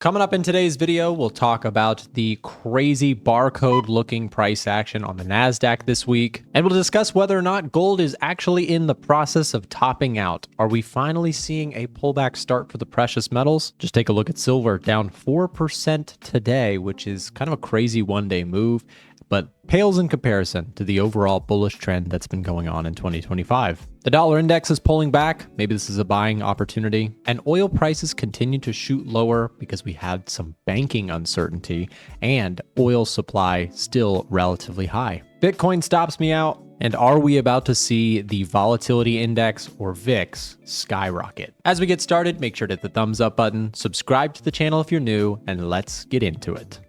Coming up in today's video, we'll talk about the crazy barcode looking price action on the NASDAQ this week, and we'll discuss whether or not gold is actually in the process of topping out. Are we finally seeing a pullback start for the precious metals? Just take a look at silver, down 4% today, which is kind of a crazy one-day move, but pales in comparison to the overall bullish trend that's been going on in 2025. The dollar index is pulling back. Maybe this is a buying opportunity. And oil prices continue to shoot lower because we had some banking uncertainty and oil supply still relatively high. Bitcoin stops me out. And are we about to see the volatility index, or VIX, skyrocket? As we get started, make sure to hit the thumbs up button, subscribe to the channel if you're new, and let's get into it.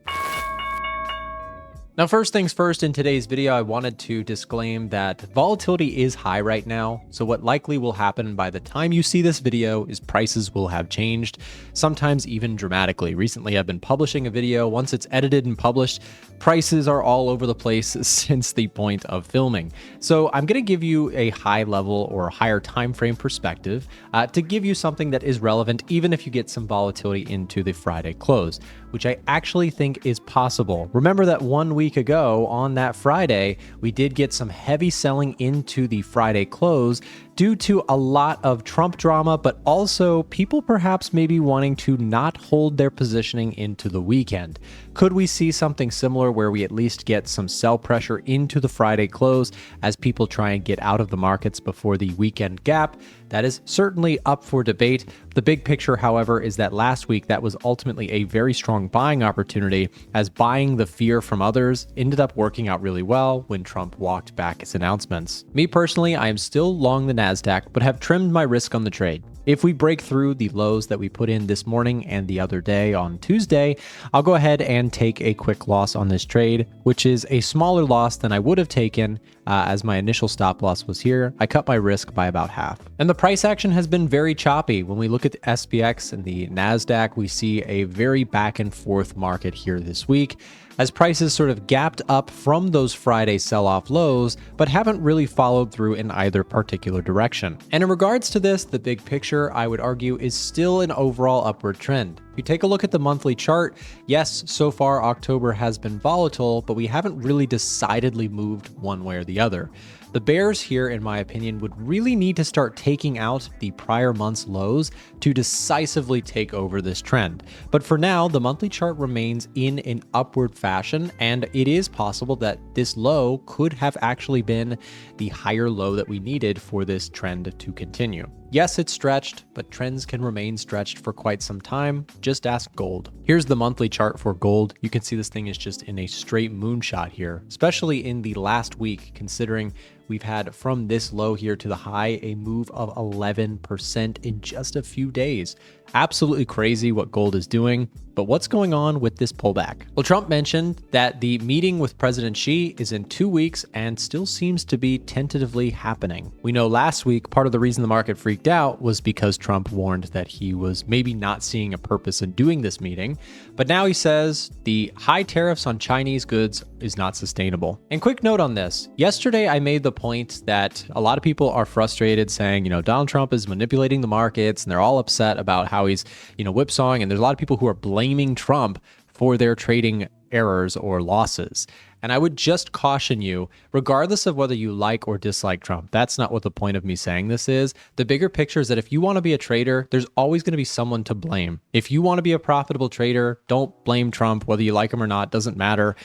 Now, first things first, in today's video, I wanted to disclaim that volatility is high right now. So what likely will happen by the time you see this video is prices will have changed, sometimes even dramatically. Recently, I've been publishing a video. Once it's edited and published, prices are all over the place since the point of filming. So I'm going to give you a high level or higher time frame perspective to give you something that is relevant, even if you get some volatility into the Friday close, which I actually think is possible. Remember that 1 week ago on that Friday, we did get some heavy selling into the Friday close due to a lot of Trump drama, but also people perhaps maybe wanting to not hold their positioning into the weekend. Could we see something similar where we at least get some sell pressure into the Friday close as people try and get out of the markets before the weekend gap? That is certainly up for debate. The big picture, however, is that last week that was ultimately a very strong buying opportunity, as buying the fear from others ended up working out really well when Trump walked back his announcements. Me personally, I am still long the NASDAQ, but have trimmed my risk on the trade. If we break through the lows that we put in this morning and the other day on Tuesday, I'll go ahead and take a quick loss on this trade, which is a smaller loss than I would have taken as my initial stop loss was here. I cut my risk by about half. And the price action has been very choppy. When we look at the SPX and the NASDAQ, we see a very back and forth market here this week, as prices sort of gapped up from those Friday sell-off lows, but haven't really followed through in either particular direction. And in regards to this, the big picture, I would argue, is still an overall upward trend. If you take a look at the monthly chart, yes, so far October has been volatile, but we haven't really decidedly moved one way or the other. The bears here, in my opinion, would really need to start taking out the prior month's lows to decisively take over this trend. But for now, the monthly chart remains in an upward fashion, and it is possible that this low could have actually been the higher low that we needed for this trend to continue. Yes, it's stretched, but trends can remain stretched for quite some time. Just ask gold. Here's the monthly chart for gold. You can see this thing is just in a straight moonshot here, especially in the last week, considering we've had from this low here to the high a move of 11% in just a few days. Absolutely crazy what gold is doing. But what's going on with this pullback? Well, Trump mentioned that the meeting with President Xi is in 2 weeks and still seems to be tentatively happening. We know last week, part of the reason the market freaked out was because Trump warned that he was maybe not seeing a purpose in doing this meeting. But now he says the high tariffs on Chinese goods is not sustainable. And quick note on this. Yesterday, I made the point that a lot of people are frustrated saying, Donald Trump is manipulating the markets and they're all upset about how he's, whipsawing. And there's a lot of people who are blaming Trump for their trading errors or losses. And I would just caution you, regardless of whether you like or dislike Trump, that's not what the point of me saying this is. The bigger picture is that if you want to be a trader, there's always going to be someone to blame. If you want to be a profitable trader, don't blame Trump, whether you like him or not, doesn't matter.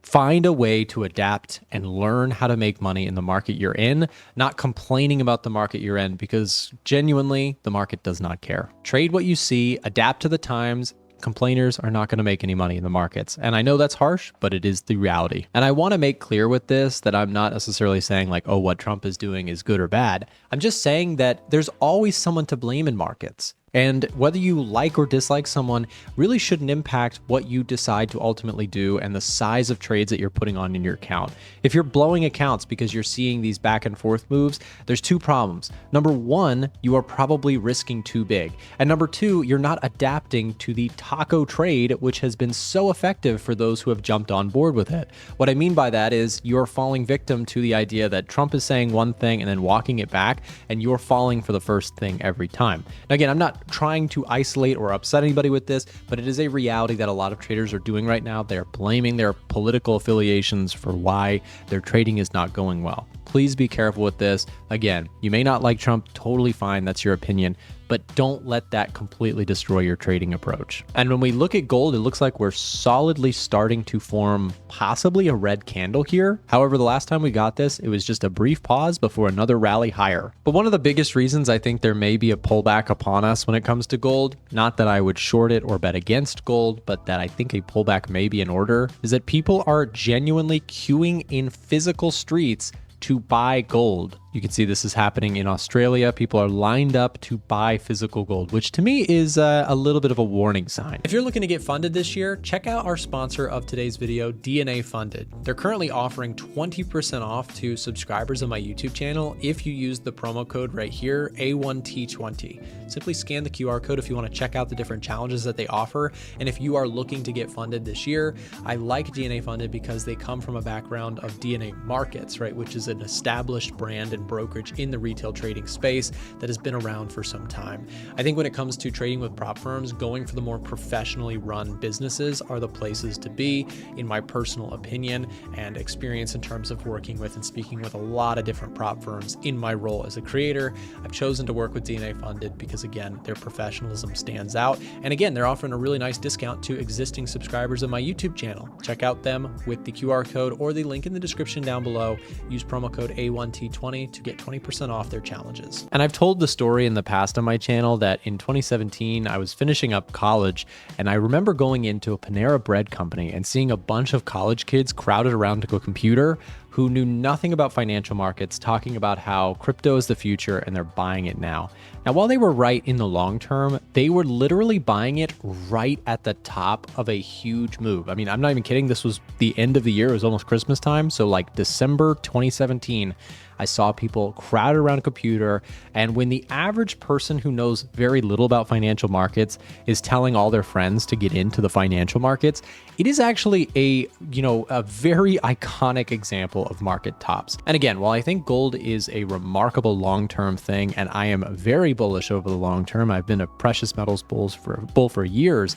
Find a way to adapt and learn how to make money in the market you're in, not complaining about the market you're in, because genuinely, the market does not care. Trade what you see, adapt to the times. Complainers are not going to make any money in the markets. And I know that's harsh, but it is the reality. And I want to make clear with this that I'm not necessarily saying like, oh, what Trump is doing is good or bad. I'm just saying that there's always someone to blame in markets. And whether you like or dislike someone really shouldn't impact what you decide to ultimately do and the size of trades that you're putting on in your account. If you're blowing accounts because you're seeing these back and forth moves, there's two problems. Number one, you are probably risking too big. And number two, you're not adapting to the taco trade, which has been so effective for those who have jumped on board with it. What I mean by that is you're falling victim to the idea that Trump is saying one thing and then walking it back, and you're falling for the first thing every time. Now, again, I'm not not trying to isolate or upset anybody with this, but it is a reality that a lot of traders are doing right now. They're blaming their political affiliations for why their trading is not going well. Please be careful with this. Again, you may not like Trump, totally fine, that's your opinion, but don't let that completely destroy your trading approach. And when we look at gold, it looks like we're solidly starting to form possibly a red candle here. However, the last time we got this, it was just a brief pause before another rally higher. But one of the biggest reasons I think there may be a pullback upon us when it comes to gold, not that I would short it or bet against gold, but that I think a pullback may be in order, is that people are genuinely queuing in physical streets to buy gold. You can see this is happening in Australia. People are lined up to buy physical gold, which to me is a little bit of a warning sign. If you're looking to get funded this year, check out our sponsor of today's video, DNA Funded. They're currently offering 20% off to subscribers of my YouTube channel if you use the promo code right here, A1T20. Simply scan the QR code if you want to check out the different challenges that they offer. And if you are looking to get funded this year, I like DNA Funded because they come from a background of DNA Markets, right, which is an established brand and brokerage in the retail trading space that has been around for some time. I think when it comes to trading with prop firms, going for the more professionally run businesses are the places to be, in my personal opinion and experience in terms of working with and speaking with a lot of different prop firms in my role as a creator. I've chosen to work with DNA Funded because, again, their professionalism stands out. And again, they're offering a really nice discount to existing subscribers of my YouTube channel. Check out them with the QR code or the link in the description down below. Use promo code A1T20 to get 20% off their challenges. And I've told the story in the past on my channel that in 2017, I was finishing up college and I remember going into a Panera Bread company and seeing a bunch of college kids crowded around to a computer who knew nothing about financial markets, talking about how crypto is the future and they're buying it now. Now, while they were right in the long term, they were literally buying it right at the top of a huge move. I mean, I'm not even kidding. This was the end of the year. It was almost Christmas time. So like December 2017, I saw people crowded around a computer. And when the average person who knows very little about financial markets is telling all their friends to get into the financial markets, it is actually a very iconic example of market tops. And again, while I think gold is a remarkable long-term thing, and I am very bullish over the long term, I've been a precious metals bull for years,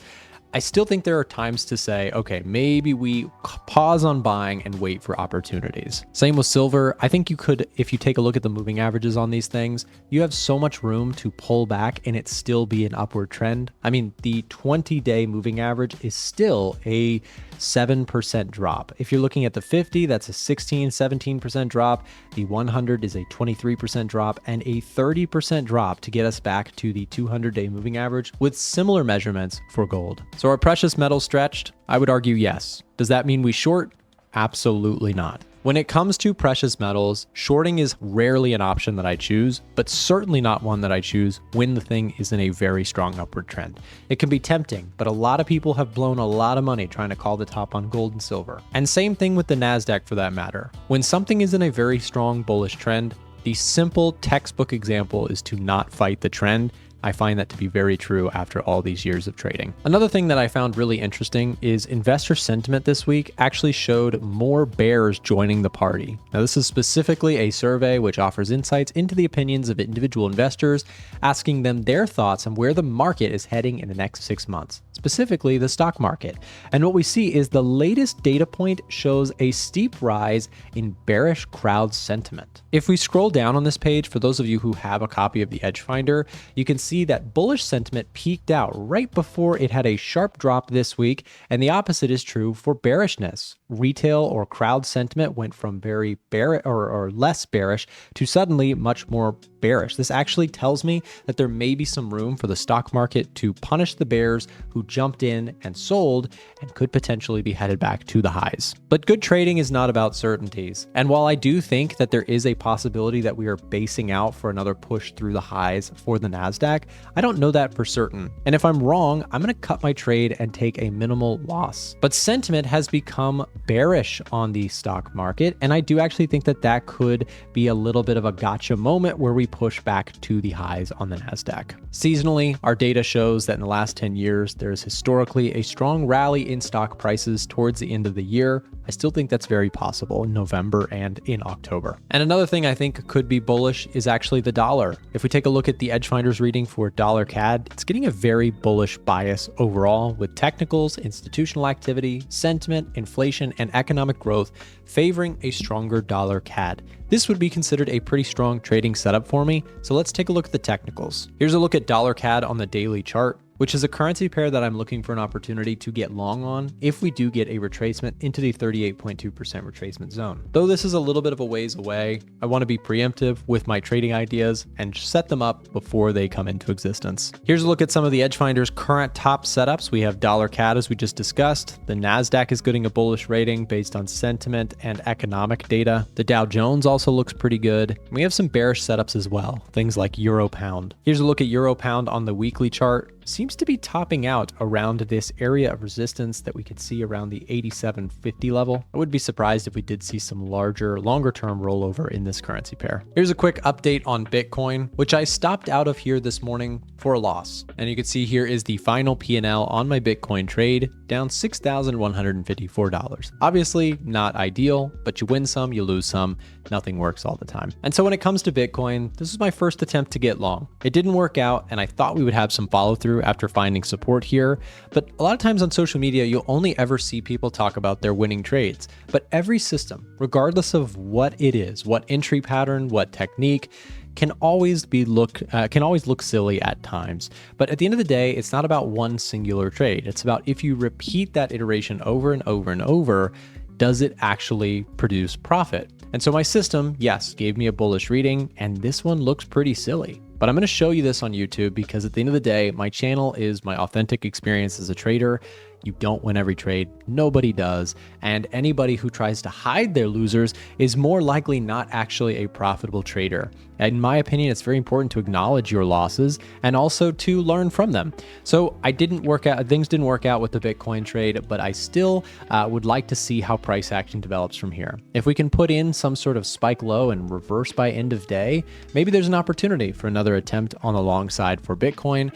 I still think there are times to say, okay, maybe we pause on buying and wait for opportunities. Same with silver. I think you could, if you take a look at the moving averages on these things, you have so much room to pull back and it still be an upward trend. I mean, the 20-day moving average is still a 7% drop. If you're looking at the 50, that's a 17% drop. The 100 is a 23% drop and a 30% drop to get us back to the 200-day moving average with similar measurements for gold. So are precious metals stretched? I would argue yes. Does that mean we short? Absolutely not. When it comes to precious metals, shorting is rarely an option that I choose, but certainly not one that I choose when the thing is in a very strong upward trend. It can be tempting, but a lot of people have blown a lot of money trying to call the top on gold and silver. And same thing with the NASDAQ for that matter. When something is in a very strong bullish trend, the simple textbook example is to not fight the trend. I find that to be very true after all these years of trading. Another thing that I found really interesting is investor sentiment this week actually showed more bears joining the party. Now, this is specifically a survey which offers insights into the opinions of individual investors, asking them their thoughts on where the market is heading in the next 6 months, specifically the stock market. And what we see is the latest data point shows a steep rise in bearish crowd sentiment. If we scroll down on this page, for those of you who have a copy of the Edge Finder, you can see that bullish sentiment peaked out right before it had a sharp drop this week, and the opposite is true for bearishness. Retail or crowd sentiment went from very bearish or less bearish to suddenly much more bearish. This actually tells me that there may be some room for the stock market to punish the bears who jumped in and sold and could potentially be headed back to the highs. But good trading is not about certainties. And while I do think that there is a possibility that we are basing out for another push through the highs for the NASDAQ, I don't know that for certain. And if I'm wrong, I'm going to cut my trade and take a minimal loss. But sentiment has become bearish on the stock market. And I do actually think that that could be a little bit of a gotcha moment where we push back to the highs on the NASDAQ. Seasonally, our data shows that in the last 10 years, there is historically a strong rally in stock prices towards the end of the year. I still think that's very possible in November and in October. And another thing I think could be bullish is actually the dollar. If we take a look at the Edgefinders reading for dollar CAD, it's getting a very bullish bias overall, with technicals, institutional activity, sentiment, inflation, and economic growth favoring a stronger dollar CAD. This would be considered a pretty strong trading setup for me, so let's take a look at the technicals. Here's a look at dollar CAD on the daily chart, which is a currency pair that I'm looking for an opportunity to get long on if we do get a retracement into the 38.2% retracement zone. Though this is a little bit of a ways away, I want to be preemptive with my trading ideas and set them up before they come into existence. Here's a look at some of the Edgefinders' current top setups. We have dollar CAD, as we just discussed. The NASDAQ is getting a bullish rating based on sentiment and economic data. The Dow Jones also looks pretty good. We have some bearish setups as well, things like Euro Pound. Here's a look at Euro Pound on the weekly chart. Seems to be topping out around this area of resistance that we could see around the 87.50 level. I would be surprised if we did see some longer term rollover in this currency pair. Here's a quick update on Bitcoin, which I stopped out of here this morning for a loss. And you can see here is the final P&L on my Bitcoin trade, down $6,154. Obviously not ideal, but you win some, you lose some. Nothing works all the time. And so when it comes to Bitcoin, this was my first attempt to get long. It didn't work out, and I thought we would have some follow through after finding support here. But a lot of times on social media, you'll only ever see people talk about their winning trades. But every system, regardless of what it is, what entry pattern, what technique, can always look silly at times. But at the end of the day, it's not about one singular trade. It's about if you repeat that iteration over and over and over, does it actually produce profit? And so my system, yes, gave me a bullish reading, and this one looks pretty silly. But I'm going to show you this on YouTube because at the end of the day, my channel is my authentic experience as a trader. You don't win every trade. Nobody does. And anybody who tries to hide their losers is more likely not actually a profitable trader. In my opinion, it's very important to acknowledge your losses and also to learn from them. So things didn't work out with the Bitcoin trade, but I still would like to see how price action develops from here. If we can put in some sort of spike low and reverse by end of day, maybe there's an opportunity for another attempt on the long side for Bitcoin,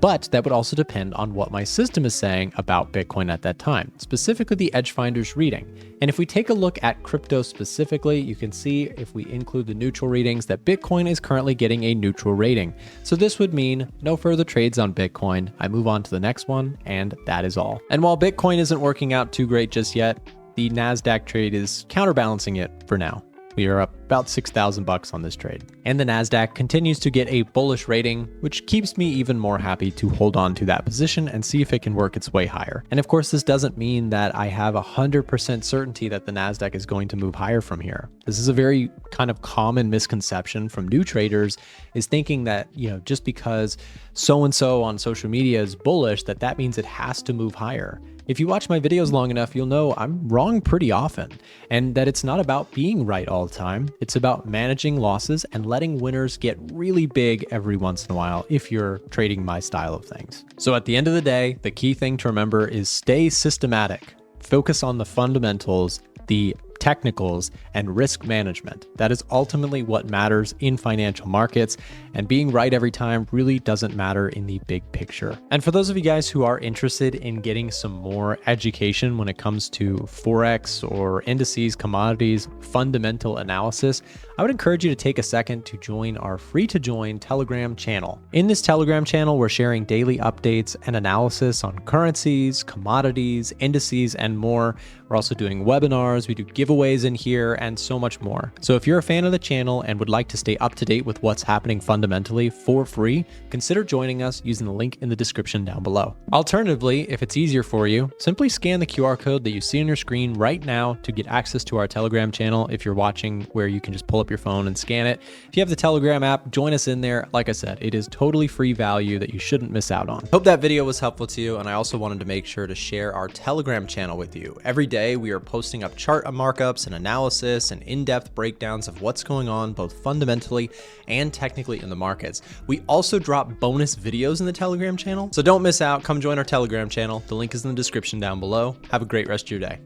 but that would also depend on what my system is saying about Bitcoin at that time, specifically the Edgefinders reading. And if we take a look at crypto specifically, you can see if we include the neutral readings that Bitcoin is currently getting a neutral rating. So this would mean no further trades on Bitcoin. I move on to the next one, and that is all. And while Bitcoin isn't working out too great just yet, the NASDAQ trade is counterbalancing it for now. We are up about $6,000 on this trade. And the NASDAQ continues to get a bullish rating, which keeps me even more happy to hold on to that position and see if it can work its way higher. And of course, this doesn't mean that I have 100% certainty that the NASDAQ is going to move higher from here. This is a very kind of common misconception from new traders, is thinking that, just because so-and-so on social media is bullish, that means it has to move higher. If you watch my videos long enough, you'll know I'm wrong pretty often, and that it's not about being right all the time. It's about managing losses and letting winners get really big every once in a while if you're trading my style of things. So at the end of the day, the key thing to remember is stay systematic. Focus on the fundamentals, the technicals, and risk management. That is ultimately what matters in financial markets, and being right every time really doesn't matter in the big picture. And for those of you guys who are interested in getting some more education when it comes to forex or indices, commodities, fundamental analysis, I would encourage you to take a second to join our free to join Telegram channel. In this Telegram channel, we're sharing daily updates and analysis on currencies, commodities, indices, and more. We're also doing webinars, we do giveaways in here, and so much more. So if you're a fan of the channel and would like to stay up to date with what's happening fundamentally for free, consider joining us using the link in the description down below. Alternatively, if it's easier for you, simply scan the QR code that you see on your screen right now to get access to our Telegram channel if you're watching where you can just pull up your phone and scan it. If you have the Telegram app, join us in there. Like I said, it is totally free value that you shouldn't miss out on. Hope that video was helpful to you, and I also wanted to make sure to share our Telegram channel with you. Every day we are posting up chart markups and analysis and in-depth breakdowns of what's going on both fundamentally and technically in the markets. We also drop bonus videos in the Telegram channel, so don't miss out. Come join our Telegram channel. The link is in the description down below. Have a great rest of your day.